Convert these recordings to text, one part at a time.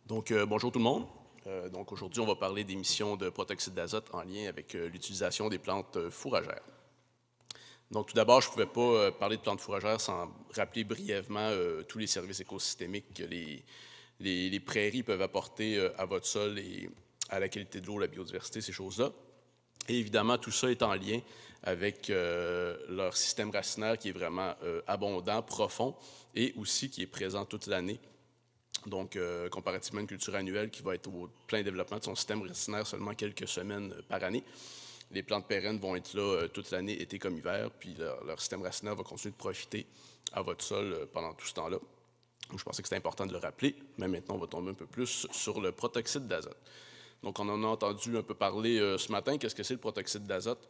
Bonjour tout le monde. Aujourd'hui, on va parler d'émissions de protoxyde d'azote en lien avec l'utilisation des plantes fourragères. Donc, tout d'abord, je ne pouvais pas parler de plantes fourragères sans rappeler brièvement tous les services écosystémiques que les prairies peuvent apporter à votre sol et à la qualité de l'eau, la biodiversité, ces choses-là. Et évidemment, tout ça est en lien avec leur système racinaire qui est vraiment abondant, profond et aussi qui est présent toute l'année. Donc, comparativement à une culture annuelle qui va être au plein développement de son système racinaire seulement quelques semaines par année, les plantes pérennes vont être là toute l'année, été comme hiver, puis leur système racinaire va continuer de profiter à votre sol pendant tout ce temps-là. Donc, je pensais que c'était important de le rappeler, mais maintenant, on va tomber un peu plus sur le protoxyde d'azote. Donc, on en a entendu un peu parler ce matin. Qu'est-ce que c'est le protoxyde d'azote?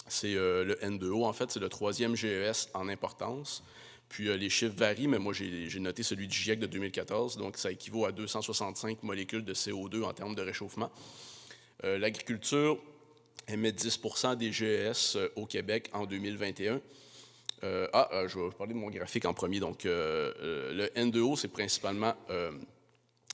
C'est le N2O, en fait, c'est le troisième GES en importance. Puis les chiffres varient, mais moi j'ai noté celui du GIEC de 2014, donc ça équivaut à 265 molécules de CO2 en termes de réchauffement. L'agriculture émet 10% des GES au Québec en 2021. Je vais parler de mon graphique en premier. Donc le N2O, c'est principalement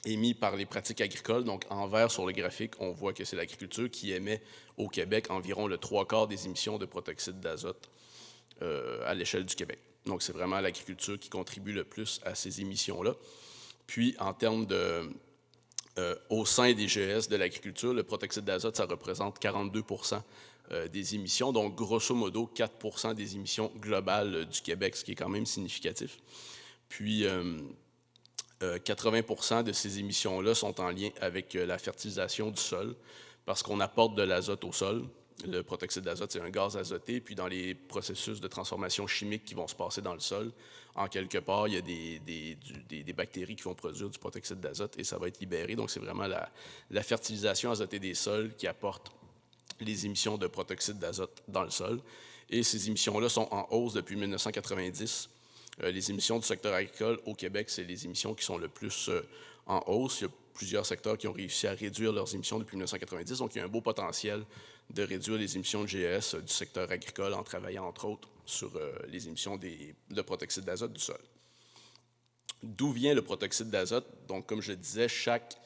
émis par les pratiques agricoles. Donc en vert sur le graphique, on voit que c'est l'agriculture qui émet au Québec environ le 3/4 des émissions de protoxyde d'azote à l'échelle du Québec. Donc, c'est vraiment l'agriculture qui contribue le plus à ces émissions-là. Puis, en termes au sein des GES de l'agriculture, le protoxyde d'azote, ça représente 42% des émissions, donc grosso modo 4% des émissions globales du Québec, ce qui est quand même significatif. Puis, 80% de ces émissions-là sont en lien avec la fertilisation du sol, parce qu'on apporte de l'azote au sol. Le protoxyde d'azote, c'est un gaz azoté, puis dans les processus de transformation chimique qui vont se passer dans le sol, en quelque part, il y a des bactéries qui vont produire du protoxyde d'azote et ça va être libéré. Donc, c'est vraiment la fertilisation azotée des sols qui apporte les émissions de protoxyde d'azote dans le sol. Et ces émissions-là sont en hausse depuis 1990. Les émissions du secteur agricole au Québec, c'est les émissions qui sont le plus en hausse. Il y a plusieurs secteurs qui ont réussi à réduire leurs émissions depuis 1990, donc il y a un beau potentiel de réduire les émissions de GES du secteur agricole en travaillant, entre autres, sur les émissions de protoxyde d'azote du sol. D'où vient le protoxyde d'azote? Donc, comme je le disais, chaque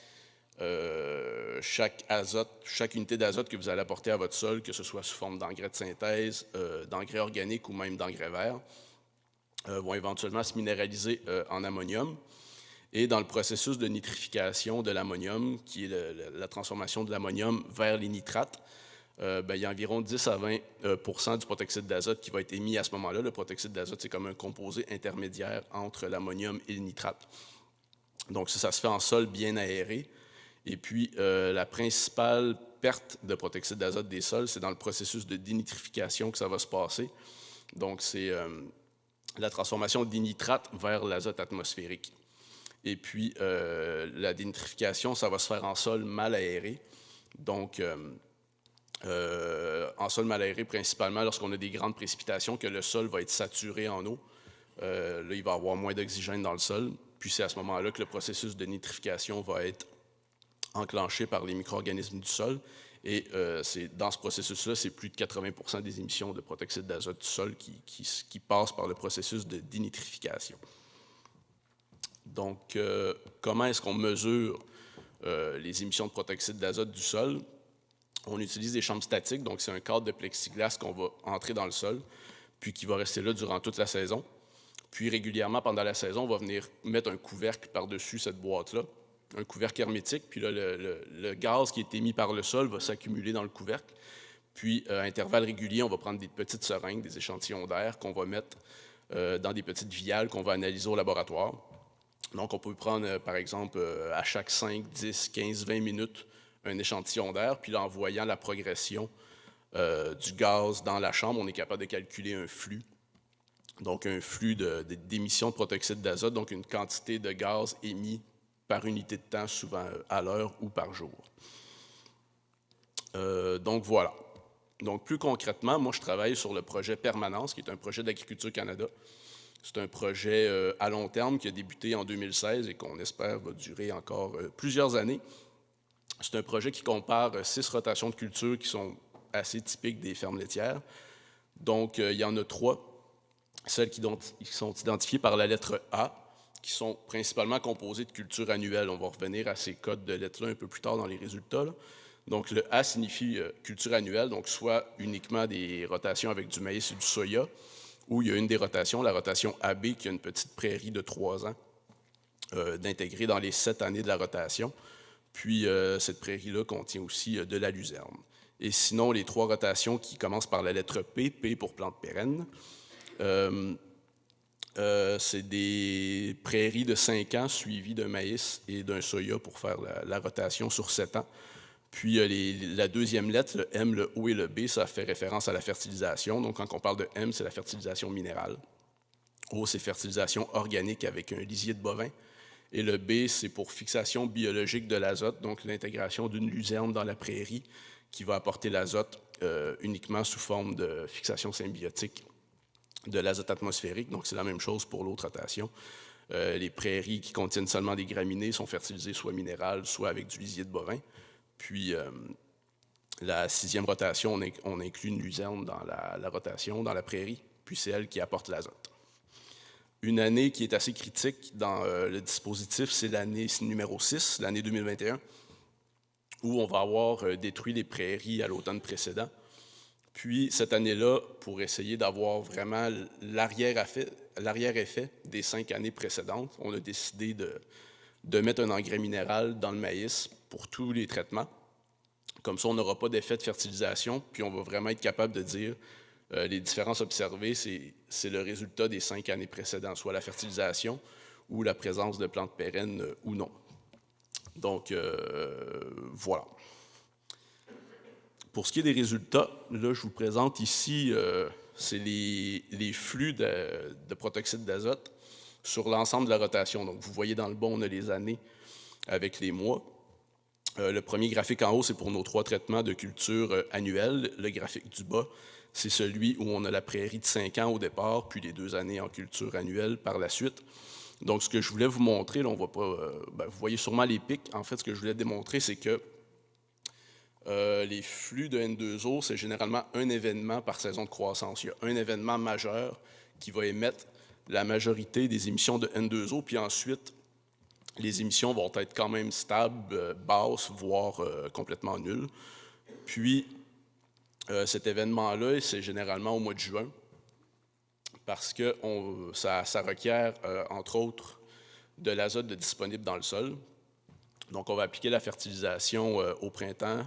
unité d'azote que vous allez apporter à votre sol, que ce soit sous forme d'engrais de synthèse, d'engrais organiques ou même d'engrais verts, vont éventuellement se minéraliser en ammonium. Et dans le processus de nitrification de l'ammonium, qui est la transformation de l'ammonium vers les nitrates, il y a environ 10 à 20% du protoxyde d'azote qui va être émis à ce moment-là. Le protoxyde d'azote, c'est comme un composé intermédiaire entre l'ammonium et le nitrate. Donc ça se fait en sol bien aéré. Et puis, la principale perte de protoxyde d'azote des sols, c'est dans le processus de dénitrification que ça va se passer. Donc, c'est la transformation des nitrates vers l'azote atmosphérique. Et puis, la dénitrification, ça va se faire en sol mal aéré. Donc, en sol mal aéré, principalement lorsqu'on a des grandes précipitations, que le sol va être saturé en eau. Là, il va y avoir moins d'oxygène dans le sol. Puis, c'est à ce moment-là que le processus de nitrification va être enclenché par les micro-organismes du sol. Et dans ce processus-là, c'est plus de 80% des émissions de protoxyde d'azote du sol qui passent par le processus de dénitrification. Donc, comment est-ce qu'on mesure les émissions de protoxyde d'azote du sol? On utilise des chambres statiques, donc c'est un cadre de plexiglas qu'on va entrer dans le sol, puis qui va rester là durant toute la saison. Puis régulièrement, pendant la saison, on va venir mettre un couvercle par-dessus cette boîte-là, un couvercle hermétique, puis là, le gaz qui est émis par le sol va s'accumuler dans le couvercle. Puis, à intervalles réguliers, on va prendre des petites seringues, des échantillons d'air qu'on va mettre dans des petites viales qu'on va analyser au laboratoire. Donc, on peut prendre, par exemple, à chaque 5, 10, 15, 20 minutes, un échantillon d'air, puis là, en voyant la progression du gaz dans la chambre, on est capable de calculer un flux. Donc, un flux d'émissions de protoxyde d'azote, donc une quantité de gaz émis par unité de temps, souvent à l'heure ou par jour. Donc, voilà. Donc, plus concrètement, moi, je travaille sur le projet Permanence, qui est un projet d'Agriculture Canada. C'est un projet à long terme qui a débuté en 2016 et qu'on espère va durer encore plusieurs années. C'est un projet qui compare 6 rotations de cultures qui sont assez typiques des fermes laitières. Donc, il y en a 3. Celles qui sont identifiées par la lettre A, qui sont principalement composés de cultures annuelles. On va revenir à ces codes de lettres-là un peu plus tard dans les résultats, là. Donc, le A signifie culture annuelle, donc soit uniquement des rotations avec du maïs et du soya, ou il y a une des rotations, la rotation AB, qui a une petite prairie de 3 ans, d'intégrer dans les 7 années de la rotation. Puis, cette prairie-là contient aussi de la luzerne. Et sinon, les 3 rotations qui commencent par la lettre P, P pour plante pérenne, c'est des prairies de 5 ans suivies d'un maïs et d'un soya pour faire la rotation sur 7 ans. Puis la deuxième lettre, le M, le O et le B, ça fait référence à la fertilisation. Donc quand on parle de M, c'est la fertilisation minérale. O, c'est fertilisation organique avec un lisier de bovin. Et le B, c'est pour fixation biologique de l'azote, donc l'intégration d'une luzerne dans la prairie qui va apporter l'azote uniquement sous forme de fixation symbiotique de l'azote atmosphérique. Donc c'est la même chose pour l'autre rotation. Les prairies qui contiennent seulement des graminées sont fertilisées soit minérales, soit avec du lisier de bovin. Puis, la 6e rotation, on inclut une luzerne dans la rotation, dans la prairie, puis c'est elle qui apporte l'azote. Une année qui est assez critique dans le dispositif, c'est l'année numéro 6, l'année 2021, où on va avoir détruit les prairies à l'automne précédent. Puis, cette année-là, pour essayer d'avoir vraiment l'arrière-effet des 5 années précédentes, on a décidé de mettre un engrais minéral dans le maïs pour tous les traitements. Comme ça, on n'aura pas d'effet de fertilisation, puis on va vraiment être capable de dire les différences observées, c'est le résultat des 5 années précédentes, soit la fertilisation ou la présence de plantes pérennes ou non. Donc, voilà. Pour ce qui est des résultats, là, je vous présente ici, c'est les flux de protoxyde d'azote sur l'ensemble de la rotation. Donc, vous voyez dans le bas, on a les années avec les mois. Le premier graphique en haut, c'est pour nos 3 traitements de culture annuels. Le graphique du bas, c'est celui où on a la prairie de 5 ans au départ, puis les 2 années en culture annuelle par la suite. Donc, ce que je voulais vous montrer, là, on voit pas, vous voyez sûrement les pics. En fait, ce que je voulais démontrer, c'est que les flux de N2O, c'est généralement un événement par saison de croissance. Il y a un événement majeur qui va émettre la majorité des émissions de N2O, puis ensuite, les émissions vont être quand même stables, basses, voire complètement nulles. Puis, cet événement-là, c'est généralement au mois de juin, parce que ça requiert, entre autres, de l'azote disponible dans le sol. Donc, on va appliquer la fertilisation au printemps,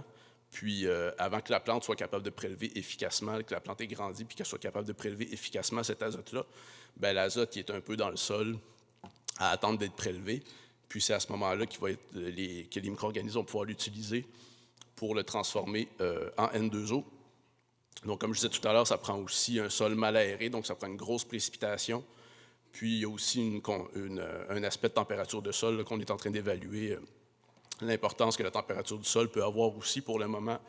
puis avant que la plante soit capable de prélever efficacement, que la plante ait grandi, puis qu'elle soit capable de prélever efficacement cet azote-là, bien, l'azote il est un peu dans le sol à attendre d'être prélevé. Puis c'est à ce moment-là que les micro-organismes vont pouvoir l'utiliser pour le transformer en N2O. Donc, comme je disais tout à l'heure, ça prend aussi un sol mal aéré, donc ça prend une grosse précipitation. Puis, il y a aussi un aspect de température de sol qu'on est en train d'évaluer, l'importance que la température du sol peut avoir aussi pour le moment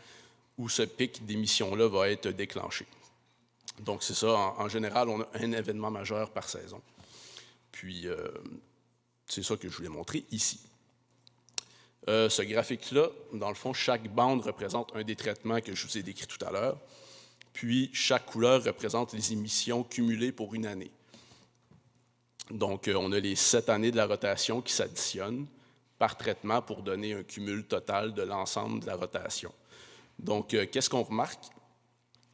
où ce pic d'émission-là va être déclenché. Donc, c'est ça. En général, on a un événement majeur par saison. Puis, c'est ça que je voulais montrer ici. Ce graphique-là, dans le fond, chaque bande représente un des traitements que je vous ai décrits tout à l'heure. Puis, chaque couleur représente les émissions cumulées pour une année. Donc, on a les 7 années de la rotation qui s'additionnent par traitement pour donner un cumul total de l'ensemble de la rotation. Donc, qu'est-ce qu'on remarque?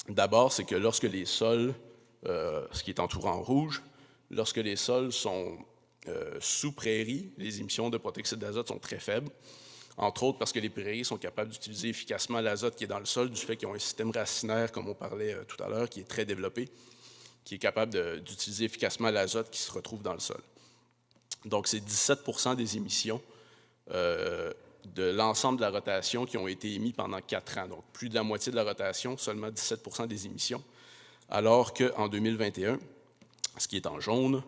D'abord, c'est que lorsque les sols, ce qui est entouré en rouge, lorsque les sols sont sous prairies, les émissions de protoxyde d'azote sont très faibles, entre autres parce que les prairies sont capables d'utiliser efficacement l'azote qui est dans le sol, du fait qu'ils ont un système racinaire, comme on parlait tout à l'heure, qui est très développé, qui est capable d'utiliser efficacement l'azote qui se retrouve dans le sol. Donc, c'est 17% des émissions de l'ensemble de la rotation qui ont été émis pendant 4 ans. Donc, plus de la moitié de la rotation, seulement 17% des émissions. Alors qu'en 2021, ce qui est en jaune,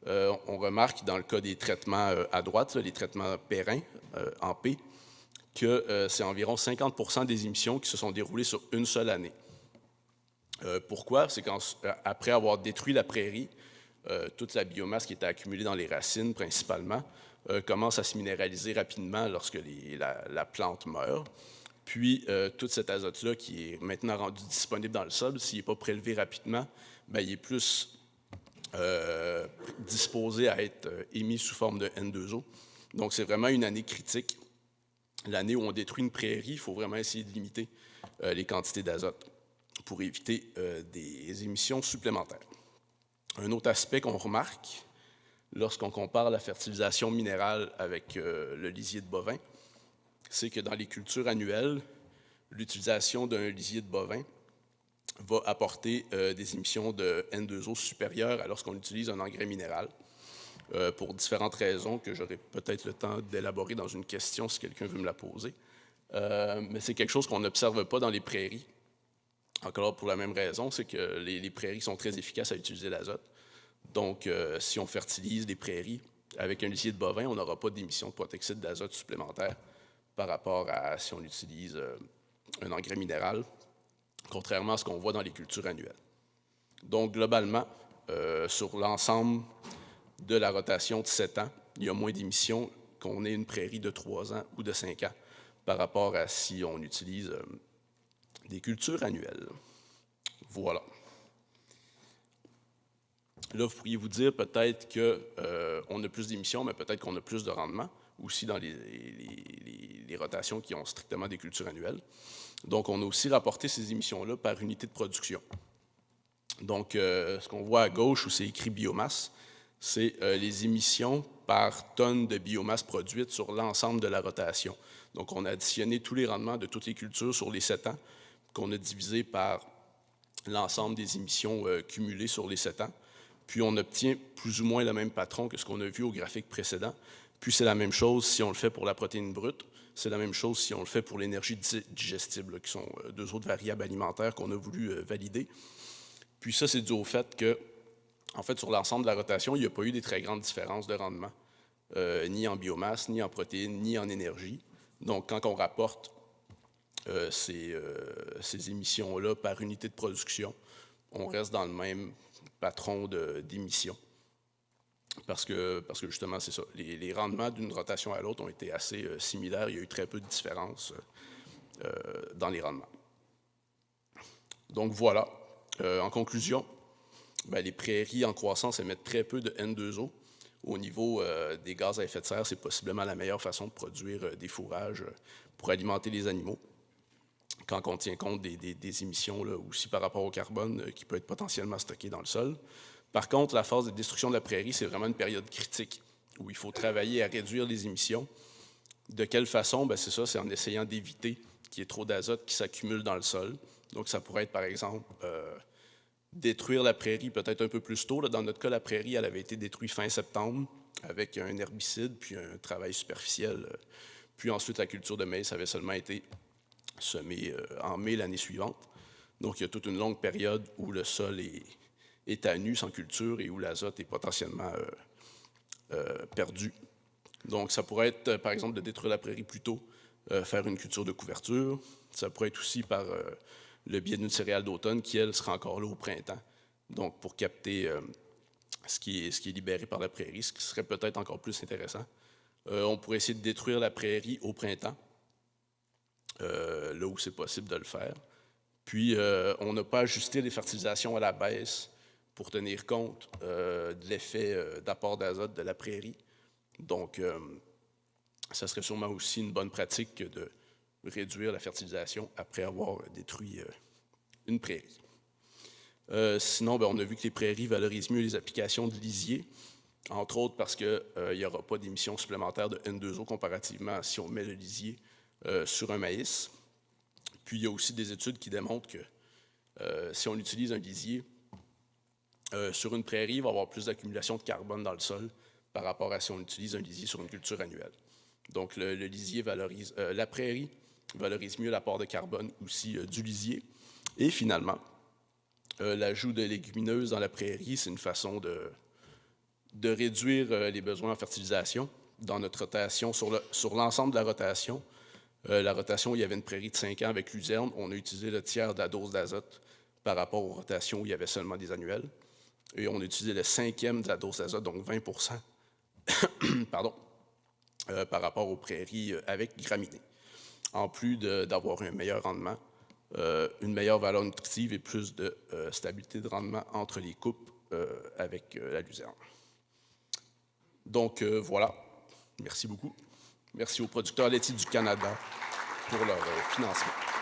on remarque dans le cas des traitements à droite, là, les traitements périns en P, que c'est environ 50% des émissions qui se sont déroulées sur une seule année. Pourquoi? C'est qu'après avoir détruit la prairie, toute la biomasse qui était accumulée dans les racines principalement commence à se minéraliser rapidement lorsque la plante meurt. Puis, tout cet azote-là qui est maintenant rendu disponible dans le sol, s'il n'est pas prélevé rapidement, bien, il est plus disposés à être émis sous forme de N2O. Donc, c'est vraiment une année critique. L'année où on détruit une prairie, il faut vraiment essayer de limiter les quantités d'azote pour éviter des émissions supplémentaires. Un autre aspect qu'on remarque lorsqu'on compare la fertilisation minérale avec le lisier de bovin, c'est que dans les cultures annuelles, l'utilisation d'un lisier de bovin va apporter des émissions de N2O supérieures à lorsqu'on utilise un engrais minéral, pour différentes raisons que j'aurai peut-être le temps d'élaborer dans une question si quelqu'un veut me la poser. Mais c'est quelque chose qu'on n'observe pas dans les prairies. Encore pour la même raison, c'est que les prairies sont très efficaces à utiliser l'azote. Donc, si on fertilise les prairies avec un lisier de bovin, on n'aura pas d'émissions de protoxyde d'azote supplémentaire par rapport à si on utilise un engrais minéral, contrairement à ce qu'on voit dans les cultures annuelles. Donc, globalement, sur l'ensemble de la rotation de 7 ans, il y a moins d'émissions qu'on ait une prairie de 3 ans ou de 5 ans par rapport à si on utilise des cultures annuelles. Voilà. Là, vous pourriez vous dire peut-être qu'on a plus d'émissions, mais peut-être qu'on a plus de rendement, aussi dans les rotations qui ont strictement des cultures annuelles. Donc, on a aussi rapporté ces émissions-là par unité de production. Donc, ce qu'on voit à gauche où c'est écrit biomasse, c'est les émissions par tonne de biomasse produite sur l'ensemble de la rotation. Donc, on a additionné tous les rendements de toutes les cultures sur les 7 ans, qu'on a divisé par l'ensemble des émissions cumulées sur les 7 ans. Puis, on obtient plus ou moins le même patron que ce qu'on a vu au graphique précédent. Puis, c'est la même chose si on le fait pour la protéine brute. C'est la même chose si on le fait pour l'énergie digestible, qui sont deux autres variables alimentaires qu'on a voulu valider. Puis ça, c'est dû au fait que, en fait, sur l'ensemble de la rotation, il n'y a pas eu des très grandes différences de rendement, ni en biomasse, ni en protéines, ni en énergie. Donc, quand on rapporte ces émissions-là par unité de production, on reste dans le même patron d'émissions. Parce que justement, c'est ça. Les rendements d'une rotation à l'autre ont été assez similaires. Il y a eu très peu de différence dans les rendements. Donc voilà. En conclusion, les prairies en croissance émettent très peu de N2O. Au niveau des gaz à effet de serre, c'est possiblement la meilleure façon de produire des fourrages pour alimenter les animaux, quand on tient compte des émissions là, aussi par rapport au carbone qui peut être potentiellement stocké dans le sol. Par contre, la phase de destruction de la prairie, c'est vraiment une période critique où il faut travailler à réduire les émissions. De quelle façon? C'est ça, c'est en essayant d'éviter qu'il y ait trop d'azote qui s'accumule dans le sol. Donc, ça pourrait être, par exemple, détruire la prairie peut-être un peu plus tôt. Là, dans notre cas, la prairie, elle avait été détruite fin septembre avec un herbicide, puis un travail superficiel. Puis ensuite, la culture de maïs avait seulement été semée en mai l'année suivante. Donc, il y a toute une longue période où le sol est à nu, sans culture, et où l'azote est potentiellement perdu. Donc, ça pourrait être, par exemple, de détruire la prairie plus tôt, faire une culture de couverture. Ça pourrait être aussi par le biais d'une céréale d'automne qui, elle, sera encore là au printemps. Donc, pour capter ce qui est libéré par la prairie, ce qui serait peut-être encore plus intéressant. On pourrait essayer de détruire la prairie au printemps, là où c'est possible de le faire. Puis, on n'a pas ajusté les fertilisations à la baisse pour tenir compte de l'effet d'apport d'azote de la prairie. Donc, ça serait sûrement aussi une bonne pratique de réduire la fertilisation après avoir détruit une prairie. Sinon, on a vu que les prairies valorisent mieux les applications de lisier, entre autres parce qu'il n'y aura pas d'émissions supplémentaires de N2O comparativement à si on met le lisier sur un maïs. Puis, il y a aussi des études qui démontrent que si on utilise un lisier sur une prairie, il va y avoir plus d'accumulation de carbone dans le sol par rapport à si on utilise un lisier sur une culture annuelle. Donc, le lisier valorise, la prairie valorise mieux l'apport de carbone aussi du lisier. Et finalement, l'ajout de légumineuses dans la prairie, c'est une façon de réduire les besoins en fertilisation. Dans notre rotation, sur l'ensemble de la rotation, où il y avait une prairie de 5 ans avec luzerne, on a utilisé le tiers de la dose d'azote par rapport aux rotations où il y avait seulement des annuelles. Et on a utilisé le 5e de la dose d'azote, donc 20 pardon, par rapport aux prairies avec graminées. En plus d'avoir un meilleur rendement, une meilleure valeur nutritive et plus de stabilité de rendement entre les coupes avec la luzerne. Donc, voilà. Merci beaucoup. Merci aux producteurs laitiers du Canada pour leur financement.